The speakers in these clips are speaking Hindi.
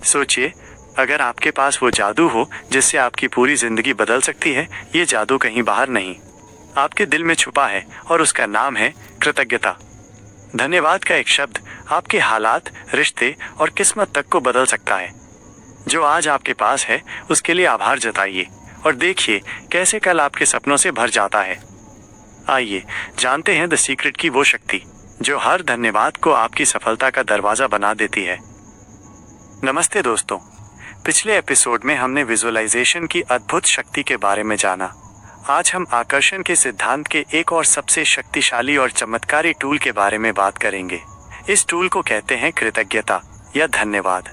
सोचिए, अगर आपके पास वो जादू हो जिससे आपकी पूरी जिंदगी बदल सकती है, ये जादू कहीं बाहर नहीं, आपके दिल में छुपा है और उसका नाम है कृतज्ञता। धन्यवाद का एक शब्द आपके हालात, रिश्ते और किस्मत तक को बदल सकता है। जो आज आपके पास है उसके लिए आभार जताइए और देखिए कैसे कल आपके सपनों से भर जाता है। आइए जानते हैं द सीक्रेट की वो शक्ति जो हर धन्यवाद को आपकी सफलता का दरवाजा बना देती है। नमस्ते दोस्तों, पिछले एपिसोड में हमने विजुअलाइजेशन की अद्भुत शक्ति के बारे में जाना। आज हम आकर्षण के सिद्धांत के एक और सबसे शक्तिशाली और चमत्कारी टूल के बारे में बात करेंगे। इस टूल को कहते हैं कृतज्ञता या धन्यवाद।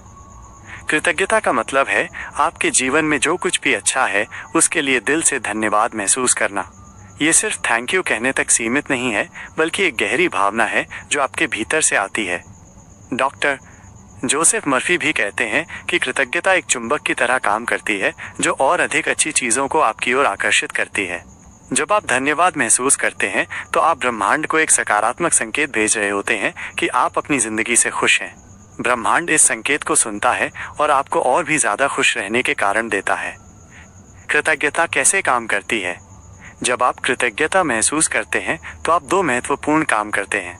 कृतज्ञता का मतलब है आपके जीवन में जो कुछ भी अच्छा है उसके लिए दिल से धन्यवाद महसूस करना। ये सिर्फ थैंक यू कहने तक सीमित नहीं है, बल्कि एक गहरी भावना है जो आपके भीतर से आती है। डॉक्टर जोसेफ मर्फी भी कहते हैं कि कृतज्ञता एक चुंबक की तरह काम करती है जो और अधिक अच्छी चीजों को आपकी ओर आकर्षित करती है। जब आप धन्यवाद महसूस करते हैं तो आप ब्रह्मांड को एक सकारात्मक संकेत भेज रहे होते हैं कि आप अपनी जिंदगी से खुश हैं। ब्रह्मांड इस संकेत को सुनता है और आपको और भी ज्यादा खुश रहने के कारण देता है। कृतज्ञता कैसे काम करती है? जब आप कृतज्ञता महसूस करते हैं तो आप दो महत्वपूर्ण काम करते हैं।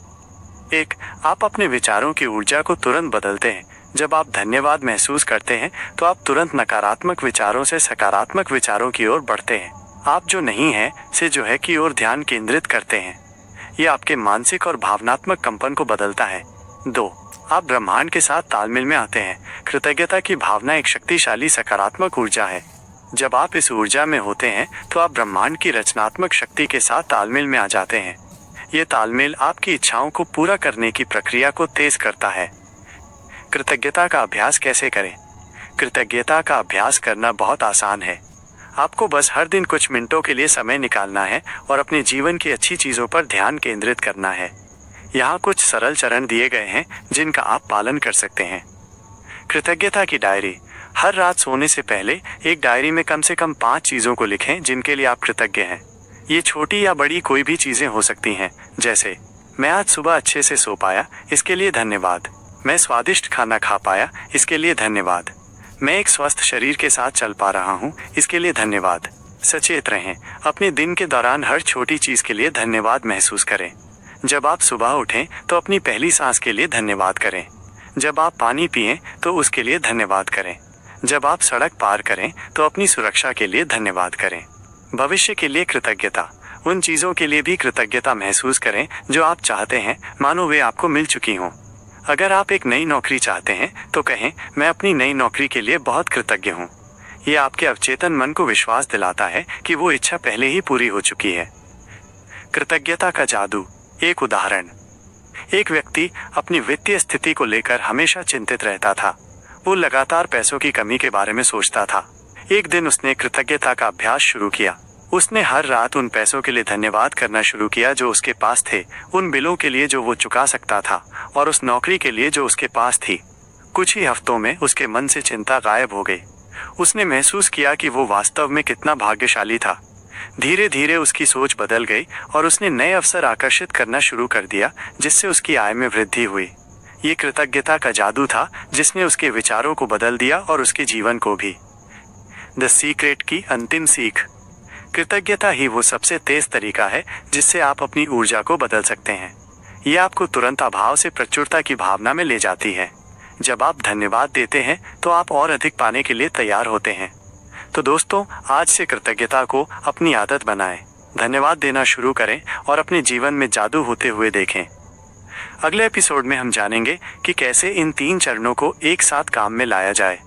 एक, आप अपने विचारों की ऊर्जा को तुरंत बदलते हैं। जब आप धन्यवाद महसूस करते हैं तो आप तुरंत नकारात्मक विचारों से सकारात्मक विचारों की ओर बढ़ते हैं। आप जो नहीं है से जो है की ओर ध्यान केंद्रित करते हैं। ये आपके मानसिक और भावनात्मक कंपन को बदलता है। दो, आप ब्रह्मांड के साथ तालमेल में आते हैं। कृतज्ञता की भावना एक शक्तिशाली सकारात्मक ऊर्जा है। जब आप इस ऊर्जा में होते हैं तो आप ब्रह्मांड की रचनात्मक शक्ति के साथ तालमेल में आ जाते हैं। ये तालमेल आपकी इच्छाओं को पूरा करने की प्रक्रिया को तेज करता है। कृतज्ञता का अभ्यास कैसे करें? कृतज्ञता का अभ्यास करना बहुत आसान है। आपको बस हर दिन कुछ मिनटों के लिए समय निकालना है और अपने जीवन की अच्छी चीजों पर ध्यान केंद्रित करना है। यहाँ कुछ सरल चरण दिए गए हैं जिनका आप पालन कर सकते हैं। कृतज्ञता की डायरी। हर रात सोने से पहले एक डायरी में कम से कम 5 चीजों को लिखें जिनके लिए आप कृतज्ञ हैं। ये छोटी या बड़ी कोई भी चीजें हो सकती हैं, जैसे मैं आज सुबह अच्छे से सो पाया, इसके लिए धन्यवाद। मैं स्वादिष्ट खाना खा पाया, इसके लिए धन्यवाद। मैं एक स्वस्थ शरीर के साथ चल पा रहा हूँ, इसके लिए धन्यवाद। सचेत रहें, अपने दिन के दौरान हर छोटी चीज के लिए धन्यवाद महसूस करें। जब आप सुबह उठें तो अपनी पहली सांस के लिए धन्यवाद करें। जब आप पानी पिएं तो उसके लिए धन्यवाद करें। जब आप सड़क पार करें तो अपनी सुरक्षा के लिए धन्यवाद करें। भविष्य के लिए कृतज्ञता। उन चीजों के लिए भी कृतज्ञता महसूस करें जो आप चाहते हैं, मानो वे आपको मिल चुकी हों। अगर आप एक नई नौकरी चाहते हैं तो कहें, मैं अपनी नई नौकरी के लिए बहुत कृतज्ञ हूँ। ये आपके अवचेतन मन को विश्वास दिलाता है कि वो इच्छा पहले ही पूरी हो चुकी है। कृतज्ञता का जादू। एक उदाहरण, एक व्यक्ति अपनी वित्तीय स्थिति को लेकर हमेशा चिंतित रहता था। वो लगातार पैसों की कमी के बारे में सोचता था। एक दिन उसने कृतज्ञता का अभ्यास शुरू किया। उसने हर रात उन पैसों के लिए धन्यवाद करना शुरू किया जो उसके पास थे, उन बिलों के लिए जो वो चुका सकता था और उस नौकरी के लिए जो उसके पास थी। कुछ ही हफ्तों में उसके मन से चिंता गायब हो गई। उसने महसूस किया कि वो वास्तव में कितना भाग्यशाली था। धीरे धीरे उसकी सोच बदल गई और उसने नए अवसर आकर्षित करना शुरू कर दिया, जिससे उसकी आय में वृद्धि हुई। ये कृतज्ञता का जादू था जिसने उसके विचारों को बदल दिया और उसके जीवन को भी। द सीक्रेट की अंतिम सीख। कृतज्ञता ही वो सबसे तेज तरीका है जिससे आप अपनी ऊर्जा को बदल सकते हैं। ये आपको तुरंत अभाव से प्रचुरता की भावना में ले जाती है। जब आप धन्यवाद देते हैं तो आप और अधिक पाने के लिए तैयार होते हैं। तो दोस्तों, आज से कृतज्ञता को अपनी आदत बनाएं। धन्यवाद देना शुरू करें और अपने जीवन में जादू होते हुए देखें। अगले एपिसोड में हम जानेंगे कि कैसे इन 3 चरणों को एक साथ काम में लाया जाए।